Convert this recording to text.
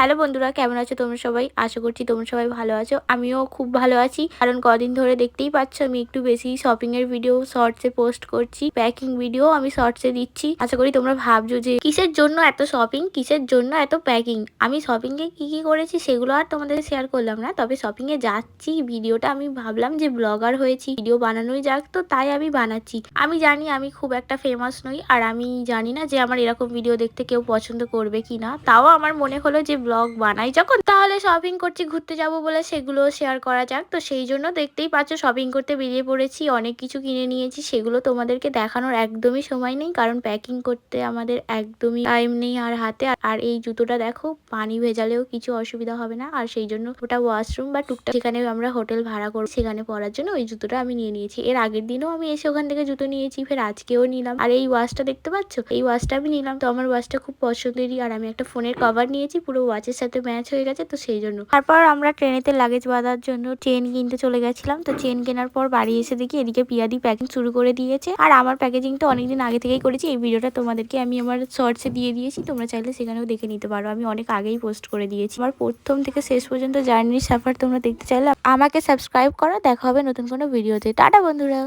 Hello বন্ধুরা, কেমন আছো তোমরা সবাই? আশা করছি তোমরা সবাই ভালো আছো। আমিও খুব ভালো আছি, কারণ কদিন ধরে দেখতেই পাচ্ছ আমি একটু বেশি শপিং এর ভিডিও শর্টসে পোস্ট করছি, প্যাকিং ভিডিও আমি শর্টসে দিচ্ছি। আশা করি তোমরা ভাবছো যে কিসের জন্য এত শপিং, কিসের জন্য এত প্যাকিং। আমি শপিং এ কি কি করেছি সেগুলো আর তোমাদের শেয়ার করলাম না, তবে শপিং এ যাচ্ছি ভিডিওটা আমি ভাবলাম যে ব্লগার হয়েছি, ভিডিও বানানোই যাক, তো তাই আমি বানাচ্ছি। আমি জানি আমি খুব একটা ফেমাস নই, আর আমি জানি না যে আমার এরকম ভিডিও দেখতে কেউ পছন্দ করবে কিনা, তাও আমার মনে হলো যে ব্লগ বানাই যখন, তাহলে শপিং করছি, ঘুরতে যাব বলে সেগুলো শেয়ার করা যাক। তো সেই জন্য দেখতেই পাচ্ছ শপিং করতে বেরিয়ে পড়েছি, অনেক কিছু কিনে নিয়েছি, সেগুলো তোমাদেরকে দেখানোর একদমই সময় নেই, কারণ প্যাকিং করতে আমাদের একদমই টাইম নেই আর হাতে। আর এই জুতোটা দেখো, পানি ভেজালেও কিছু অসুবিধা হবে না, আর সেই জন্য ওটা ওয়াশরুম বা টুকটাক যেখানে আমরা হোটেল ভাড়া করবো সেখানে পরার জন্য ওই জুতোটা আমি নিয়ে নিয়েছি। এর আগের দিনও আমি এসে ওখান থেকে জুতো নিয়েছি, ফের আজকেও নিলাম। আর এই ওয়াচটা দেখতে পাচ্ছ, এই ওয়াচটা আমি নিলাম, তো আমার ওয়াচটা খুব পছন্দেরই। আর আমি একটা ফোনের কভার নিয়েছি, পুরো ওয়াচের সাথে ম্যাচ হয়ে গেছে, তো সেই জন্য। তারপর আমরা ট্রেনেতে লাগেজ বাঁধার জন্য চেন কিনতে চলে গেছিলাম। তো চেন কেনার পর বাড়ি এসে দেখি এদিকে পিয়াদি প্যাকিং শুরু করে দিয়েছে, আর আমার প্যাকেজিং তো অনেকদিন আগে থেকেই করেছি। এই ভিডিওটা তোমাদেরকে আমি আমার শর্টসে দিয়ে দিয়েছি, তোমরা চাইলে সেখানেও দেখে নিতে পারো, আমি অনেক আগেই পোস্ট করে দিয়েছি। আমার প্রথম থেকে শেষ পর্যন্ত জার্নির সাফার তোমরা দেখতে চাইলে আমাকে সাবস্ক্রাইব করো। দেখা হবে নতুন কোনো ভিডিওতে। টাটা বন্ধুরা।